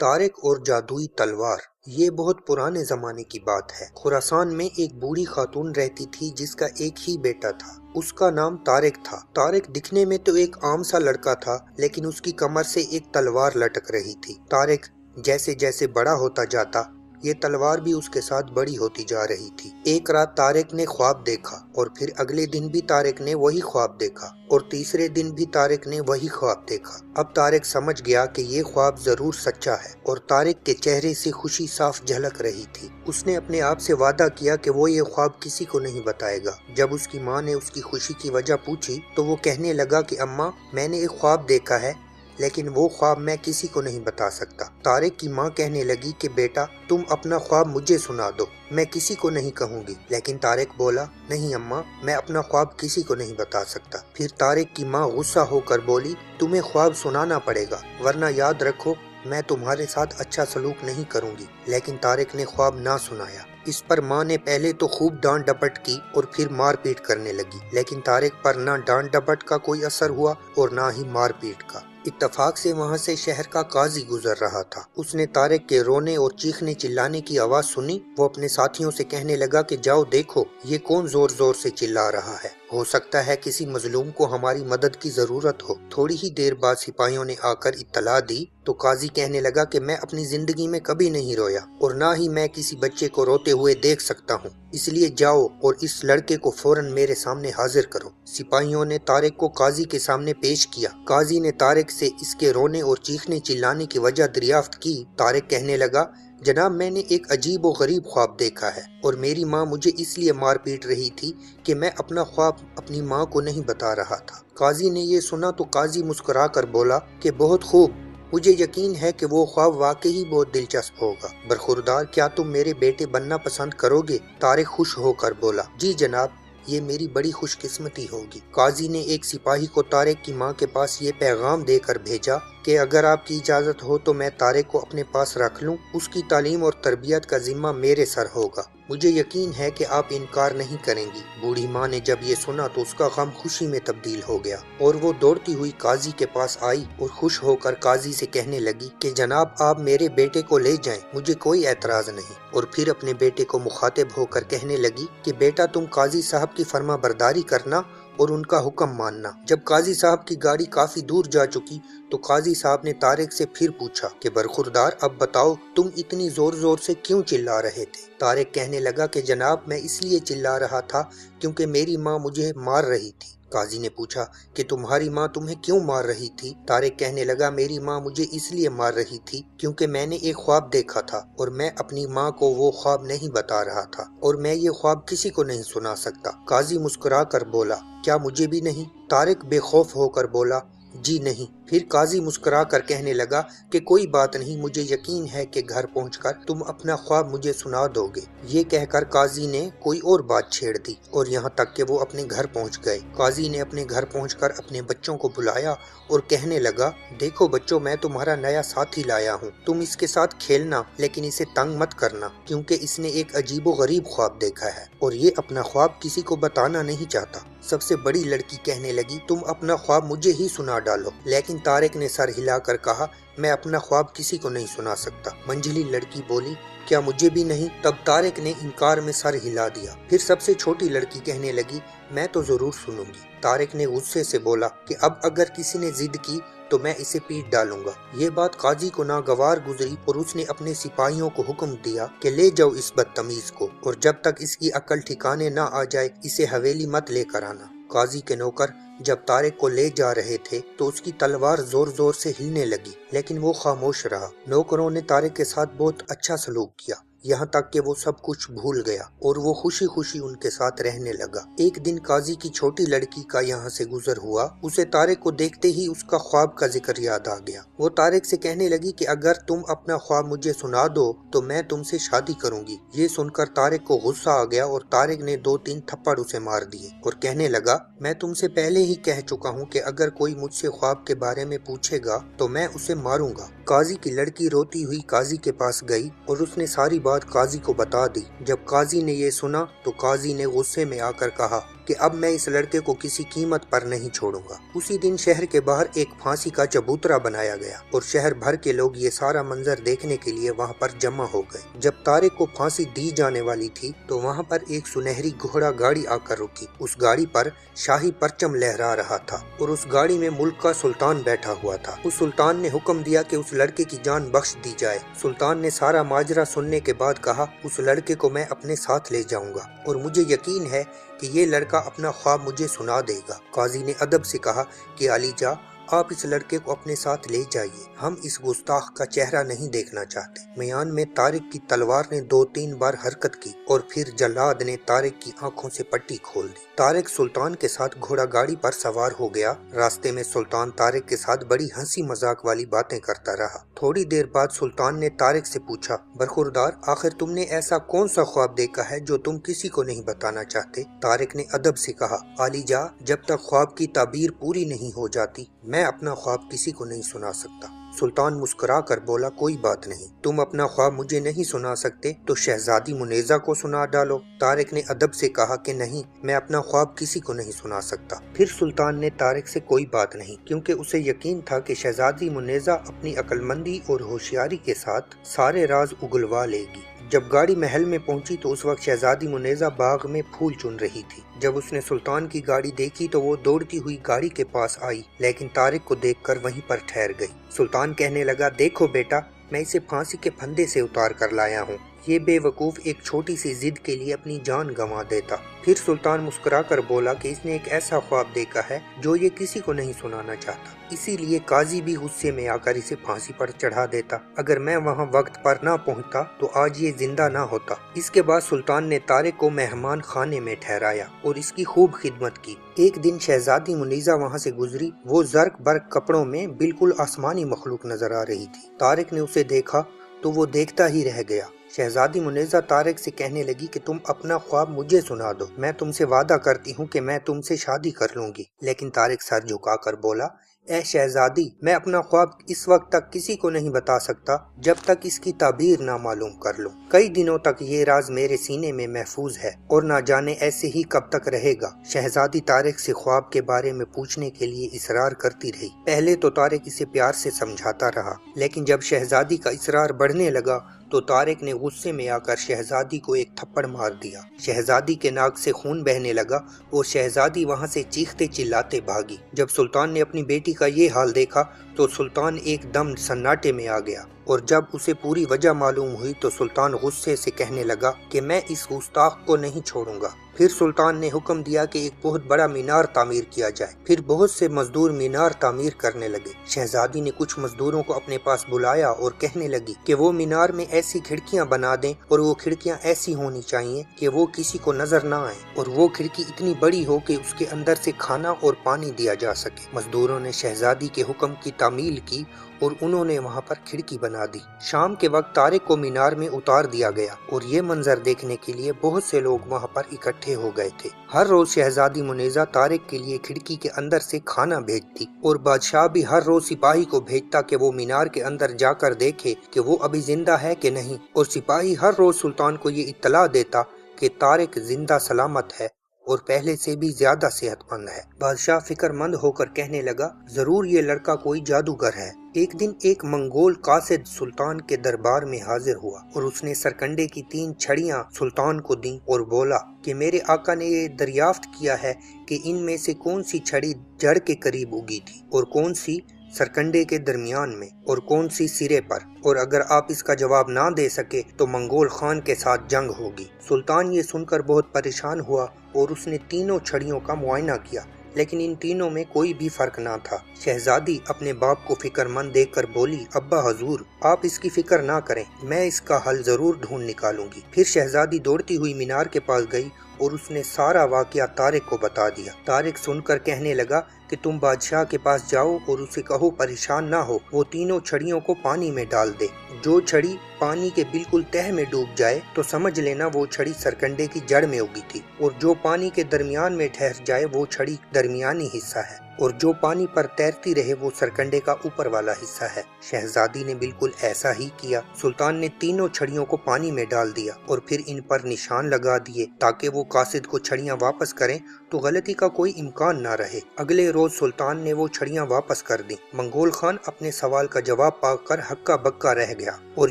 طارق اور جادوئی تلوار۔ یہ بہت پرانے زمانے کی بات ہے۔ خراسان میں ایک بوڑھی خاتون رہتی تھی جس کا ایک ہی بیٹا تھا۔ اس کا نام طارق تھا۔ طارق دکھنے میں تو ایک عام سا لڑکا تھا، لیکن اس کی کمر سے ایک تلوار لٹک رہی تھی۔ طارق جیسے جیسے بڑا ہوتا جاتا، یہ تلوار بھی اس کے ساتھ بڑی ہوتی جا رہی تھی۔ ایک رات طارق نے خواب دیکھا، اور پھر اگلے دن بھی طارق نے وہی خواب دیکھا، اور تیسرے دن بھی طارق نے وہی خواب دیکھا۔ اب طارق سمجھ گیا کہ یہ خواب ضرور سچا ہے، اور طارق کے چہرے سے خوشی صاف جھلک رہی تھی۔ اس نے اپنے آپ سے وعدہ کیا کہ وہ یہ خواب کسی کو نہیں بتائے گا۔ جب اس کی ماں نے اس کی خوشی کی وجہ پوچھی تو وہ کہنے لگا کہ اماں، میں نے ایک خواب دیکھا ہے، لیکن وہ خواب میں کسی کو نہیں بتا سکتا۔ طارق کی ماں کہنے لگی کہ بیٹا، تم اپنا خواب مجھے سنا دو، میں کسی کو نہیں کہوں گی۔ لیکن طارق بولا، نہیں اماں، میں اپنا خواب کسی کو نہیں بتا سکتا۔ پھر طارق کی ماں غصہ ہو کر بولی، تمہیں خواب سنانا پڑے گا، ورنہ یاد رکھو میں تمہارے ساتھ اچھا سلوک نہیں کروں گی۔ لیکن طارق نے خواب نہ سنایا۔ اس پر ماں نے پہلے تو خوب ڈانٹ ڈپٹ کی اور پھر مار پیٹ کرنے لگی، لیکن طارق پر نہ ڈانٹ ڈپٹ کا کوئی اثر ہوا اور نہ ہی مار پیٹ کا۔ اتفاق سے وہاں سے شہر کا قاضی گزر رہا تھا۔ اس نے طارق کے رونے اور چیخنے چلانے کی آواز سنی۔ وہ اپنے ساتھیوں سے کہنے لگا کہ جاؤ دیکھو، یہ کون زور زور سے چلا رہا ہے، ہو سکتا ہے کسی مظلوم کو ہماری مدد کی ضرورت ہو۔ تھوڑی ہی دیر بعد سپاہیوں نے آ کر اطلاع دی تو قاضی کہنے لگا کہ میں اپنی زندگی میں کبھی نہیں رویا، اور نہ ہی میں کسی بچے کو روتے ہوئے دیکھ سکتا ہوں، اس لیے جاؤ اور اس لڑکے کو فوراً میرے سامنے حاضر کرو۔ سپاہیوں نے طارق کو قاضی کے سامنے پیش کیا۔ قاضی نے طارق سے اس کے رونے اور چیخنے چلانے کی وجہ دریافت کی۔ طارق کہنے لگا، جناب میں نے ایک عجیب و غریب خواب دیکھا ہے، اور میری ماں مجھے اس لیے مار پیٹ رہی تھی کہ میں اپنا خواب اپنی ماں کو نہیں بتا رہا تھا۔ قاضی نے یہ سنا تو قاضی مسکرا کر بولا کہ بہت خوب، مجھے یقین ہے کہ وہ خواب واقعی بہت دلچسپ ہوگا۔ برخوردار، کیا تم میرے بیٹے بننا پسند کرو گے؟ طارق خوش ہو کر بولا، جی جناب، یہ میری بڑی خوش قسمتی ہوگی۔ قاضی نے ایک سپاہی کو طارق کی ماں کے پاس یہ پیغام دے کر بھیجا کہ اگر آپ کی اجازت ہو تو میں طارق کو اپنے پاس رکھ لوں، اس کی تعلیم اور تربیت کا ذمہ میرے سر ہوگا، مجھے یقین ہے کہ آپ انکار نہیں کریں گی۔ بوڑھی ماں نے جب یہ سنا تو اس کا غم خوشی میں تبدیل ہو گیا، اور وہ دوڑتی ہوئی قاضی کے پاس آئی اور خوش ہو کر قاضی سے کہنے لگی کہ جناب آپ میرے بیٹے کو لے جائیں، مجھے کوئی اعتراض نہیں۔ اور پھر اپنے بیٹے کو مخاطب ہو کر کہنے لگی کہ بیٹا تم قاضی صاحب کی فرما برداری کرنا اور ان کا حکم ماننا۔ جب قاضی صاحب کی گاڑی کافی دور جا چکی تو قاضی صاحب نے طارق سے پھر پوچھا کہ برخوردار اب بتاؤ تم اتنی زور زور سے کیوں چلا رہے تھے؟ طارق کہنے لگا کہ جناب میں اس لیے چلا رہا تھا کیونکہ میری ماں مجھے مار رہی تھی۔ قاضی نے پوچھا کہ تمہاری ماں تمہیں کیوں مار رہی تھی؟ طارق کہنے لگا میری ماں مجھے اس لیے مار رہی تھی کیونکہ میں نے ایک خواب دیکھا تھا، اور میں اپنی ماں کو وہ خواب نہیں بتا رہا تھا، اور میں یہ خواب کسی کو نہیں سنا سکتا۔ قاضی مسکرا کر بولا، کیا مجھے بھی نہیں؟ طارق بے خوف ہو کر بولا، جی نہیں۔ پھر قاضی مسکرا کر کہنے لگا کہ کوئی بات نہیں، مجھے یقین ہے کہ گھر پہنچ کر تم اپنا خواب مجھے سنا دو گے۔ یہ کہہ کر قاضی نے کوئی اور بات چھیڑ دی، اور یہاں تک کہ وہ اپنے گھر پہنچ گئے۔ قاضی نے اپنے گھر پہنچ کر اپنے بچوں کو بلایا اور کہنے لگا، دیکھو بچوں، میں تمہارا نیا ساتھی لایا ہوں، تم اس کے ساتھ کھیلنا، لیکن اسے تنگ مت کرنا، کیونکہ اس نے ایک عجیب و غریب خواب دیکھا ہے، اور یہ اپنا خواب کسی کو بتانا نہیں چاہتا۔ سب سے بڑی لڑکی کہنے لگی، تم اپنا خواب مجھے ہی سنا ڈالو۔ لیکن طارق نے سر ہلا کر کہا، میں اپنا خواب کسی کو نہیں سنا سکتا۔ منجھلی لڑکی بولی، کیا مجھے بھی نہیں؟ تب طارق نے انکار میں سر ہلا دیا۔ پھر سب سے چھوٹی لڑکی کہنے لگی، میں تو ضرور سنوں گی۔ طارق نے غصے سے بولا کہ اب اگر کسی نے ضد کی تو میں اسے پیٹ ڈالوں گا۔ یہ بات قاضی کو ناگوار گزری اور اس نے اپنے سپاہیوں کو حکم دیا کہ لے جاؤ اس بدتمیز کو، اور جب تک اس کی عقل ٹھکانے نہ آ جائے اسے حویلی مت لے کر آنا۔ قاضی کے نوکر جب طارق کو لے جا رہے تھے تو اس کی تلوار زور زور سے ہلنے لگی، لیکن وہ خاموش رہا۔ نوکروں نے طارق کے ساتھ بہت اچھا سلوک کیا، یہاں تک کہ وہ سب کچھ بھول گیا اور وہ خوشی خوشی ان کے ساتھ رہنے لگا۔ ایک دن قاضی کی چھوٹی لڑکی کا یہاں سے گزر ہوا، اسے طارق کو دیکھتے ہی اس کا خواب کا ذکر یاد آ گیا۔ وہ طارق سے کہنے لگی کہ اگر تم اپنا خواب مجھے سنا دو تو میں تم سے شادی کروں گی۔ یہ سن کر طارق کو غصہ آ گیا اور طارق نے 2-3 تھپڑ اسے مار دیے اور کہنے لگا، میں تم سے پہلے ہی کہہ چکا ہوں کہ اگر کوئی مجھ سے خواب کے بارے میں پوچھے گا تو میں اسے ماروں گا۔ قاضی کی لڑکی روتی ہوئی قاضی کے پاس گئی اور اس نے ساری بات قاضی کو بتا دی۔ جب قاضی نے یہ سنا تو قاضی نے غصے میں آ کر کہا कि अब मैं इस लड़के को किसी कीमत पर नहीं छोड़ूंगा। उसी दिन शहर के बाहर एक फांसी का चबूतरा बनाया गया और शहर भर के लोग ये सारा मंजर देखने के लिए वहाँ पर जमा हो गए। जब तारिक को फांसी दी जाने वाली थी तो वहाँ पर एक सुनहरी घोड़ा गाड़ी आकर रुकी। उस गाड़ी पर शाही परचम लहरा रहा था और उस गाड़ी में मुल्क का सुल्तान बैठा हुआ था। उस सुल्तान ने हुक्म दिया कि उस लड़के की जान बख्श दी जाए। सुल्तान ने सारा माजरा सुनने के बाद कहा, उस लड़के को मैं अपने साथ ले जाऊंगा और मुझे यकीन है कि ये लड़का अपना ख्वाब मुझे सुना देगा। काजी ने अदब से कहा कि अली जा, आप इस लड़के को अपने साथ ले जाइए, हम इस गुस्ताख का चेहरा नहीं देखना चाहते। मियान में तारिक की तलवार ने 2-3 बार हरकत की और फिर जल्लाद ने तारिक की आंखों से पट्टी खोल दी। तारिक सुल्तान के साथ घोड़ा गाड़ी पर सवार हो गया। रास्ते में सुल्तान तारिक के साथ बड़ी हंसी मजाक वाली बातें करता रहा। थोड़ी देर बाद सुल्तान ने तारिक से पूछा, बरखुरदार, आखिर तुमने ऐसा कौन सा ख्वाब देखा है जो तुम किसी को नहीं बताना चाहते? तारिक ने अदब से कहा, आली जा, जब तक ख्वाब की ताबीर पूरी नहीं हो जाती मैं अपना ख्वाब किसी को नहीं सुना सकता। सुल्तान मुस्कुरा कर बोला, कोई बात नहीं, तुम अपना ख्वाब मुझे नहीं सुना सकते तो शहजादी मुनेजा को सुना डालो। तारिक ने अदब से कहा कि नहीं, मैं अपना ख्वाब किसी को नहीं सुना सकता। फिर सुल्तान ने तारिक से कोई बात नहीं, क्योंकि उसे यकीन था कि शहजादी मुनेजा अपनी अक्लमंदी और होशियारी के साथ सारे राज उगलवा लेगी। जब गाड़ी महल में पहुंची तो उस वक्त शहजादी मुनेजा बाग में फूल चुन रही थी। जब उसने सुल्तान की गाड़ी देखी तो वो दौड़ती हुई गाड़ी के पास आई, लेकिन तारिक को देखकर वहीं पर ठहर गई। सुल्तान कहने लगा, देखो बेटा, मैं इसे फांसी के फंदे से उतार कर लाया हूँ। ये बेवकूफ एक छोटी सी जिद के लिए अपनी जान गंवा देता। फिर सुल्तान मुस्कुरा कर बोला कि इसने एक ऐसा ख्वाब देखा है जो ये किसी को नहीं सुनाना चाहता, इसीलिए काजी भी गुस्से में आकर इसे फांसी पर चढ़ा देता। अगर मैं वहाँ वक्त पर ना पहुँचता तो आज ये जिंदा ना होता। इसके बाद सुल्तान ने तारिक को मेहमान खाने में ठहराया और इसकी खूब खिदमत की। एक दिन शहजादी मुनीजा वहाँ से गुजरी। वो जर्क बर्क कपड़ों में बिल्कुल आसमानी मखलूक नजर आ रही थी। तारिक ने उसे देखा तो वो देखता ही रह गया। शहजादी मुनेजा तारिक से कहने लगी कि तुम अपना ख्वाब मुझे सुना दो, मैं तुमसे वादा करती हूँ कि मैं तुमसे शादी कर लूंगी। लेकिन तारिक सर झुकाकर बोला, ए शहजादी, मैं अपना ख्वाब इस वक्त तक किसी को नहीं बता सकता जब तक इसकी ताबीर ना मालूम कर लूं। कई दिनों तक ये राज मेरे सीने में महफूज है और ना जाने ऐसे ही कब तक रहेगा। शहजादी तारिक से ख्वाब के बारे में पूछने के लिए इसरार करती रही। पहले तो तारिक इसे प्यार से समझाता रहा, लेकिन जब शहजादी का इसरार बढ़ने लगा तो तारिक ने गुस्से में आकर शहजादी को एक थप्पड़ मार दिया। शहजादी के नाक से खून बहने लगा और शहजादी वहां से चीखते चिल्लाते भागी। जब सुल्तान ने अपनी बेटी का ये हाल देखा तो सुल्तान एकदम सन्नाटे में आ गया और जब उसे पूरी वजह मालूम हुई तो सुल्तान गुस्से से कहने लगा कि मैं इस गुस्ताख को नहीं छोड़ूंगा। फिर सुल्तान ने हुक्म दिया कि एक बहुत बड़ा मीनार तामीर किया जाए। फिर बहुत से मजदूर मीनार तामीर करने लगे। शहजादी ने कुछ मजदूरों को अपने पास बुलाया और कहने लगी कि वो मीनार में ऐसी खिड़कियां बना दें और वो खिड़कियां ऐसी होनी चाहिए कि वो किसी को नजर ना आए और वो खिड़की इतनी बड़ी हो कि उसके अंदर से खाना और पानी दिया जा सके। मजदूरों ने शहजादी के हुक्म की तामील की और उन्होंने वहाँ पर खिड़की बना दी। शाम के वक्त तारिक को मीनार में उतार दिया गया और ये मंजर देखने के लिए बहुत से लोग वहाँ पर इकट्ठे हो गए थे। हर रोज शहजादी मुनेजा तारिक के लिए खिड़की के अंदर से खाना भेजती और बादशाह भी हर रोज सिपाही को भेजता कि वो मीनार के अंदर जाकर देखे कि वो अभी जिंदा है कि नहीं, और सिपाही हर रोज सुल्तान को ये इत्तला देता कि तारिक जिंदा सलामत है और पहले से भी ज्यादा सेहतमंद है। बादशाह फिक्रमंद होकर कहने लगा, जरूर ये लड़का कोई जादूगर है। एक दिन एक मंगोल कासिद सुल्तान के दरबार में हाजिर हुआ और उसने सरकंडे की 3 छड़ियां सुल्तान को दी और बोला कि मेरे आका ने ये दरियाफ्त किया है कि इनमें से कौन सी छड़ी जड़ के करीब उगी थी और कौन सी सरकंडे के दरमियान में और कौन सी सिरे पर, और अगर आप इसका जवाब ना दे सके तो मंगोल खान के साथ जंग होगी। सुल्तान ये सुनकर बहुत परेशान हुआ और उसने तीनों छड़ियों का मुआयना किया, लेकिन इन तीनों में कोई भी फर्क ना था। शहजादी अपने बाप को फिक्रमंद देखकर बोली, अब्बा हजूर, आप इसकी फिक्र ना करें, मैं इसका हल जरूर ढूंढ निकालूंगी। फिर शहजादी दौड़ती हुई मीनार के पास गई और उसने सारा वाकया तारिक को बता दिया। तारिक सुनकर कहने लगा कि तुम बादशाह के पास जाओ और उसे कहो परेशान ना हो, वो तीनों छड़ियों को पानी में डाल दे। जो छड़ी पानी के बिल्कुल तह में डूब जाए तो समझ लेना वो छड़ी सरकंडे की जड़ में उगी थी, और जो पानी के दरमियान में ठहर जाए वो छड़ी दरमियानी हिस्सा है, और जो पानी पर तैरती रहे वो सरकंडे का ऊपर वाला हिस्सा है। शहजादी ने बिल्कुल ऐसा ही किया। सुल्तान ने तीनों छड़ियों को पानी में डाल दिया और फिर इन पर निशान लगा दिए ताकि वो कासिद को छड़ियां वापस करें तो गलती का कोई इम्कान ना रहे। अगले रोज सुल्तान ने वो छड़ियां वापस कर दी। मंगोल खान अपने सवाल का जवाब पाकर हक्का बक्का रह गया और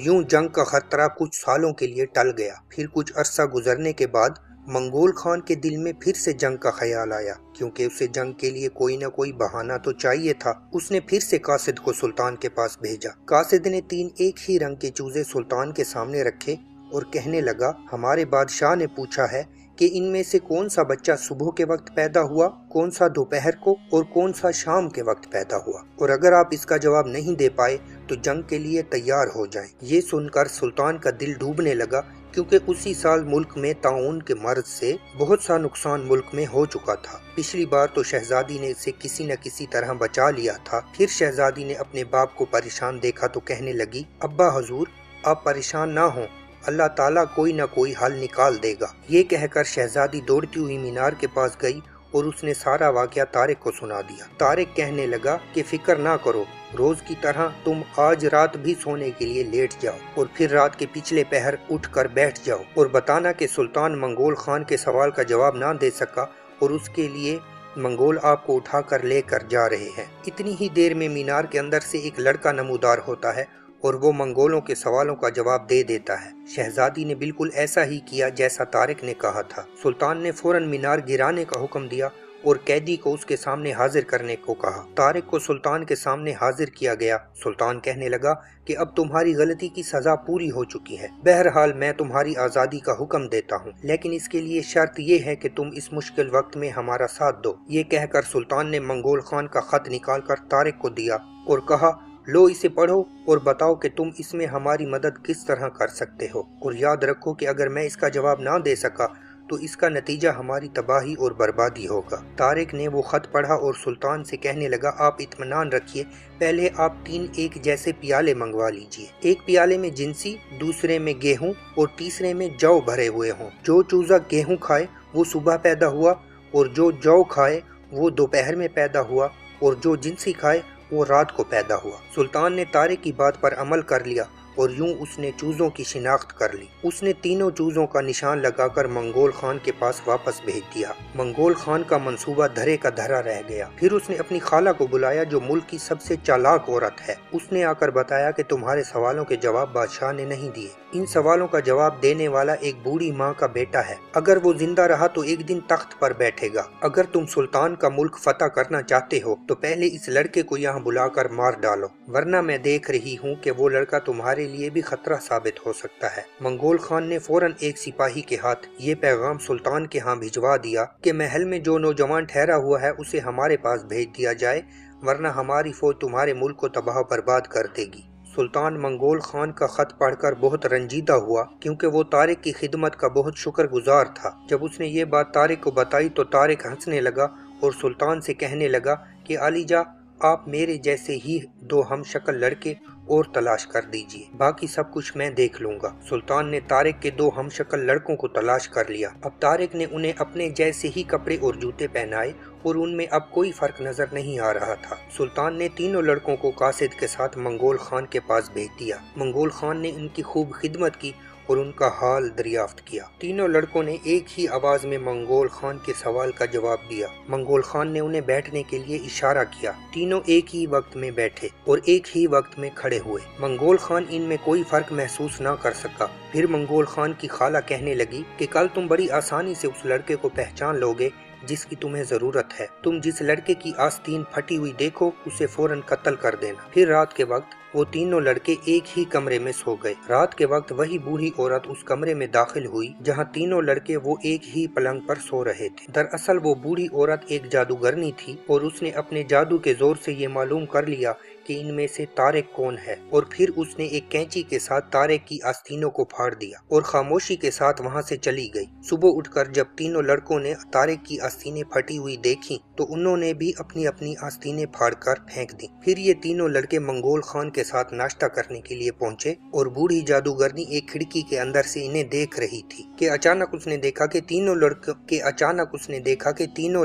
यूं जंग का खतरा कुछ सालों के लिए टल गया। फिर कुछ अरसा गुजरने के बाद मंगोल खान के दिल में फिर से जंग का ख्याल आया, क्योंकि उसे जंग के लिए कोई न कोई बहाना तो चाहिए था। उसने फिर से कासिद को सुल्तान के पास भेजा। कासिद ने 3 एक ही रंग के चूजे सुल्तान के सामने रखे और कहने लगा, हमारे बादशाह ने पूछा है कि इनमें से कौन सा बच्चा सुबह के वक्त पैदा हुआ, कौन सा दोपहर को और कौन सा शाम के वक्त पैदा हुआ, और अगर आप इसका जवाब नहीं दे पाए तो जंग के लिए तैयार हो जाएं। ये सुनकर सुल्तान का दिल डूबने लगा, क्योंकि उसी साल मुल्क में ताउन के मर्ज से बहुत सा नुकसान मुल्क में हो चुका था। पिछली बार तो शहजादी ने इसे किसी न किसी तरह बचा लिया था। फिर शहजादी ने अपने बाप को परेशान देखा तो कहने लगी, अब्बा हजूर, आप परेशान ना हो, अल्लाह ताला कोई न कोई हल निकाल देगा। ये कहकर शहजादी दौड़ती हुई मीनार के पास गई और उसने सारा वाकया तारिक को सुना दिया। तारिक कहने लगा कि फिक्र ना करो, रोज की तरह तुम आज रात भी सोने के लिए लेट जाओ और फिर रात के पिछले पहर उठकर बैठ जाओ और बताना कि सुल्तान मंगोल खान के सवाल का जवाब ना दे सका और उसके लिए मंगोल आपको उठाकर लेकर जा रहे हैं। इतनी ही देर में मीनार के अंदर से एक लड़का नमूदार होता है और वो मंगोलों के सवालों का जवाब दे देता है। शहजादी ने बिल्कुल ऐसा ही किया जैसा तारिक ने कहा था। सुल्तान ने फौरन मीनार गिराने का हुक्म दिया और कैदी को उसके सामने हाजिर करने को कहा। तारिक को सुल्तान के सामने हाजिर किया गया। सुल्तान कहने लगा कि अब तुम्हारी गलती की सजा पूरी हो चुकी है। बहरहाल मैं तुम्हारी आज़ादी का हुक्म देता हूँ, लेकिन इसके लिए शर्त ये है कि तुम इस मुश्किल वक्त में हमारा साथ दो। ये कहकर सुल्तान ने मंगोल खान का खत निकाल कर तारिक को दिया और कहा, लो इसे पढ़ो और बताओ कि तुम इसमें हमारी मदद किस तरह कर सकते हो, और याद रखो कि अगर मैं इसका जवाब ना दे सका तो इसका नतीजा हमारी तबाही और बर्बादी होगा। तारिक ने वो खत पढ़ा और सुल्तान से कहने लगा, आप इत्मीनान रखिए, पहले आप 3 एक जैसे पियाले मंगवा लीजिए। एक पियाले में जिंसी, दूसरे में गेहूं और तीसरे में जौ भरे हुए हों। जो चूजा गेहूं खाए वो सुबह पैदा हुआ और जो जौ खाए वो दोपहर में पैदा हुआ और जो जिंसी खाए वो रात को पैदा हुआ। सुल्तान ने तारिक की बात पर अमल कर लिया और यूं उसने चूजों की शिनाख्त कर ली। उसने तीनों चूजों का निशान लगाकर मंगोल खान के पास वापस भेज दिया। मंगोल खान का मंसूबा धरे का धरा रह गया। फिर उसने अपनी खाला को बुलाया जो मुल्क की सबसे चालाक औरत है। उसने आकर बताया कि तुम्हारे सवालों के जवाब बादशाह ने नहीं दिए। इन सवालों का जवाब देने वाला एक बूढ़ी माँ का बेटा है। अगर वो जिंदा रहा तो एक दिन तख्त पर बैठेगा। अगर तुम सुल्तान का मुल्क फतह करना चाहते हो तो पहले इस लड़के को यहाँ बुलाकर मार डालो, वरना मैं देख रही हूँ कि वो लड़का तुम्हारे लिए भी खतरा साबित हो सकता है। मंगोल खान ने फौरन एक सिपाही के हाथ ये पैगाम सुल्तान के यहाँ भिजवा दिया कि महल में जो नौजवान ठहरा हुआ है उसे हमारे पास भेज दिया जाए, वरना हमारी फौज तुम्हारे मुल्क को तबाह बर्बाद कर देगी। सुल्तान मंगोल खान का खत पढ़कर बहुत रंजीदा हुआ, क्योंकि वो तारिक की खिदमत का बहुत शुक्रगुजार था। जब उसने ये बात तारिक को बताई तो तारिक हंसने लगा और सुल्तान से कहने लगा कि आलीजा, आप मेरे जैसे ही 2 हमशक्ल लड़के और तलाश कर दीजिए, बाकी सब कुछ मैं देख लूंगा। सुल्तान ने तारिक के 2 हमशक्ल लड़कों को तलाश कर लिया। अब तारिक ने उन्हें अपने जैसे ही कपड़े और जूते पहनाए और उनमें अब कोई फर्क नजर नहीं आ रहा था। सुल्तान ने तीनों लड़कों को कासिद के साथ मंगोल खान के पास भेज दिया। मंगोल खान ने इनकी खूब खिदमत की और उनका हाल दरियाफ्त किया। तीनों लड़कों ने एक ही आवाज में मंगोल खान के सवाल का जवाब दिया। मंगोल खान ने उन्हें बैठने के लिए इशारा किया। तीनों एक ही वक्त में बैठे और एक ही वक्त में खड़े हुए। मंगोल खान इनमें कोई फर्क महसूस न कर सका। फिर मंगोल खान की खाला कहने लगी कि कल तुम बड़ी आसानी से उस लड़के को पहचान लोगे जिसकी तुम्हें जरूरत है। तुम जिस लड़के की आस्तीन फटी हुई देखो उसे फौरन कत्ल कर देना। फिर रात के वक्त वो तीनों लड़के एक ही कमरे में सो गए। रात के वक्त वही बूढ़ी औरत उस कमरे में दाखिल हुई जहां तीनों लड़के वो एक ही पलंग पर सो रहे थे। दरअसल वो बूढ़ी औरत एक जादूगरनी थी और उसने अपने जादू के जोर से ये मालूम कर लिया कि इनमें से तारिक कौन है, और फिर उसने एक कैंची के साथ तारिक की आस्तीनों को फाड़ दिया और खामोशी के साथ वहां से चली गई। सुबह उठकर जब तीनों लड़कों ने तारिक की आस्तीनें फटी हुई देखी तो उन्होंने भी अपनी अपनी आस्तीनें फाड़कर फेंक दी। फिर ये तीनों लड़के मंगोल खान के साथ नाश्ता करने के लिए पहुंचे और बूढ़ी जादूगरनी एक खिड़की के अंदर से इन्हें देख रही थी कि अचानक उसने देखा कि तीनों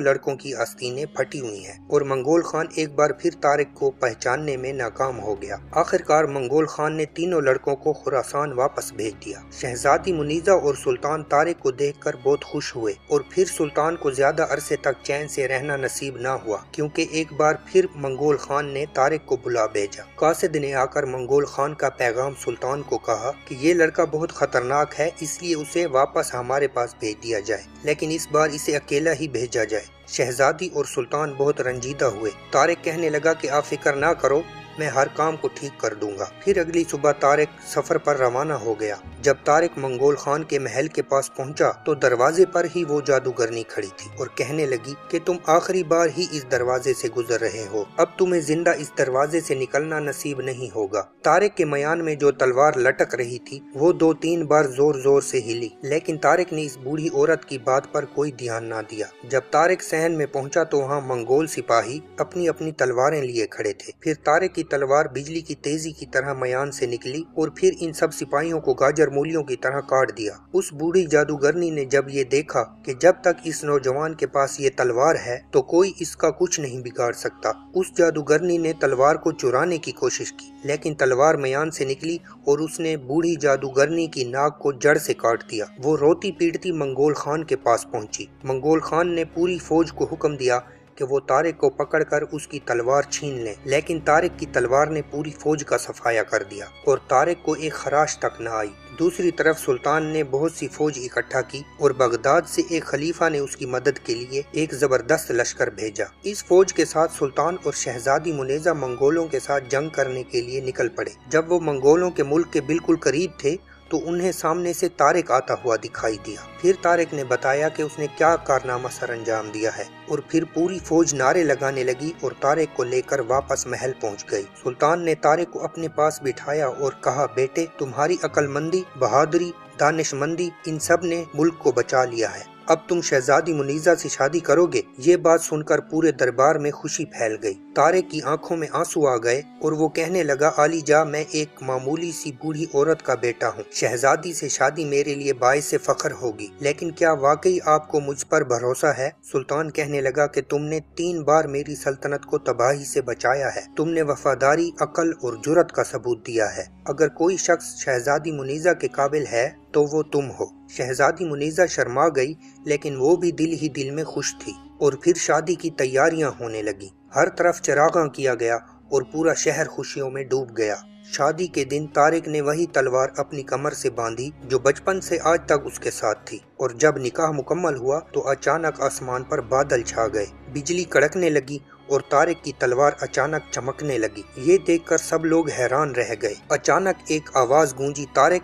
लड़कों की आस्तीनें फटी हुई हैं और मंगोल खान एक बार फिर तारिक को पहचानने में नाकाम हो गया। आखिरकार मंगोल खान ने तीनों लड़कों को खुरासान वापस भेज दिया। शहजादी मुनीजा और सुल्तान तारिक को देखकर बहुत खुश हुए और फिर सुल्तान को ज्यादा अरसे तक चैन से रहना नसीब न हुआ, क्योंकि एक बार फिर मंगोल खान ने तारिक को बुला भेजा। कासिद ने आकर मंगोल खान का पैगाम सुल्तान को कहा कि ये लड़का बहुत खतरनाक है, इसलिए उसे वापस हमारे पास भेज दिया जाए, लेकिन इस बार इसे अकेला ही भेजा जाए। शहजादी और सुल्तान बहुत रंजीदा हुए। तारिक कहने लगा कि आप फिक्र ना करो, मैं हर काम को ठीक कर दूंगा। फिर अगली सुबह तारिक सफर पर रवाना हो गया। जब तारिक मंगोल खान के महल के पास पहुंचा तो दरवाजे पर ही वो जादूगरनी खड़ी थी और कहने लगी कि तुम आखिरी बार ही इस दरवाजे से गुजर रहे हो, अब तुम्हें जिंदा इस दरवाजे से निकलना नसीब नहीं होगा। तारिक के मयान में जो तलवार लटक रही थी वो 2-3 बार जोर जोर से हिली, लेकिन तारिक ने इस बूढ़ी औरत की बात पर कोई ध्यान ना दिया। जब तारिक सहन में पहुंचा तो वहाँ मंगोल सिपाही अपनी अपनी तलवारें लिए खड़े थे। फिर तारिक तलवार बिजली की तेजी की तरह मयान से निकली और फिर इन सब सिपाहियों को गाजर मूलियों की तरह काट दिया। उस बूढ़ी जादूगरनी ने जब ये देखा कि जब तक इस नौजवान के पास ये तलवार है तो कोई इसका कुछ नहीं बिगाड़ सकता, उस जादूगरनी ने तलवार को चुराने की कोशिश की, लेकिन तलवार मयान से निकली और उसने बूढ़ी जादूगरनी की नाक को जड़ से काट दिया। वो रोती पीटती मंगोल खान के पास पहुंची। मंगोल खान ने पूरी फौज को हुक्म दिया कि वो तारिक को पकड़कर उसकी तलवार छीन ले, लेकिन तारिक की तलवार ने पूरी फौज का सफाया कर दिया और तारिक को एक खराश तक न आई। दूसरी तरफ सुल्तान ने बहुत सी फौज इकट्ठा की और बगदाद से एक खलीफा ने उसकी मदद के लिए एक जबरदस्त लश्कर भेजा। इस फौज के साथ सुल्तान और शहजादी मुनीजा मंगोलों के साथ जंग करने के लिए निकल पड़े। जब वो मंगोलों के मुल्क के बिल्कुल करीब थे तो उन्हें सामने से तारिक आता हुआ दिखाई दिया। फिर तारिक ने बताया कि उसने क्या कारनामा सर अंजाम दिया है और फिर पूरी फौज नारे लगाने लगी और तारिक को लेकर वापस महल पहुंच गई। सुल्तान ने तारिक को अपने पास बिठाया और कहा, बेटे, तुम्हारी अक्लमंदी, बहादुरी, दानिशमंदी इन सब ने मुल्क को बचा लिया है। अब तुम शहजादी मुनीजा से शादी करोगे। ये बात सुनकर पूरे दरबार में खुशी फैल गई। तारिक की आंखों में आंसू आ गए और वो कहने लगा, आली जा, मैं एक मामूली सी बूढ़ी औरत का बेटा हूँ। शहजादी से शादी मेरे लिए बाइस से फख्र होगी, लेकिन क्या वाकई आपको मुझ पर भरोसा है? सुल्तान कहने लगा कि तुमने 3 बार मेरी सल्तनत को तबाही से बचाया है। तुमने वफादारी, अकल और जुर्रत का सबूत दिया है। अगर कोई शख्स शहजादी मुनीजा के काबिल है तो वो तुम हो। शहजादी मुनीजा शर्मा गई, लेकिन वो भी दिल ही दिल में खुश थी। और फिर शादी की तैयारियां होने लगी। हर तरफ चरागां किया गया और पूरा शहर खुशियों में डूब गया। शादी के दिन तारिक ने वही तलवार अपनी कमर से बांधी जो बचपन से आज तक उसके साथ थी, और जब निकाह मुकम्मल हुआ तो अचानक आसमान पर बादल छा गए, बिजली कड़कने लगी और तारिक की तलवार अचानक चमकने लगी। ये देखकर सब लोग हैरान रह गए। अचानक एक आवाज गूंजी, तारिक,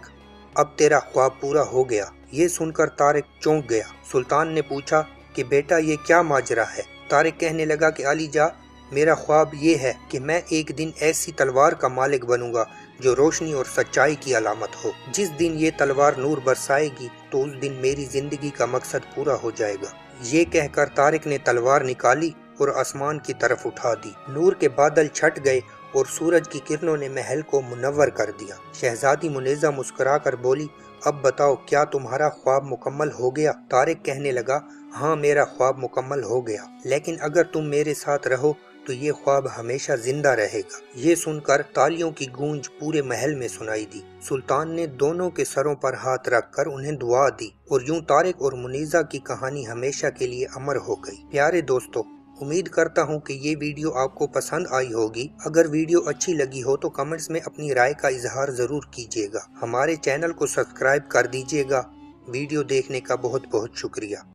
अब तेरा ख्वाब पूरा हो गया। ये सुनकर तारिक चौंक गया। सुल्तान ने पूछा कि बेटा, ये क्या माजरा है? तारिक कहने लगा कि अली जा, मेरा ख्वाब ये है कि मैं एक दिन ऐसी तलवार का मालिक बनूंगा जो रोशनी और सच्चाई की अलामत हो। जिस दिन ये तलवार नूर बरसाएगी तो उस दिन मेरी जिंदगी का मकसद पूरा हो जाएगा। ये कहकर तारिक ने तलवार निकाली और आसमान की तरफ उठा दी। नूर के बादल छट गए और सूरज की किरणों ने महल को मुनव्वर कर दिया। शहजादी मुनीजा मुस्कुराकर बोली, अब बताओ, क्या तुम्हारा ख्वाब मुकम्मल हो गया? तारिक कहने लगा, हाँ, मेरा ख्वाब मुकम्मल हो गया, लेकिन अगर तुम मेरे साथ रहो तो ये ख्वाब हमेशा जिंदा रहेगा। ये सुनकर तालियों की गूंज पूरे महल में सुनाई दी। सुल्तान ने दोनों के सरों पर हाथ रखकर उन्हें दुआ दी और यूं तारिक और मुनीजा की कहानी हमेशा के लिए अमर हो गई। प्यारे दोस्तों, उम्मीद करता हूँ कि ये वीडियो आपको पसंद आई होगी। अगर वीडियो अच्छी लगी हो तो कमेंट्स में अपनी राय का इजहार जरूर कीजिएगा। हमारे चैनल को सब्सक्राइब कर दीजिएगा। वीडियो देखने का बहुत बहुत शुक्रिया।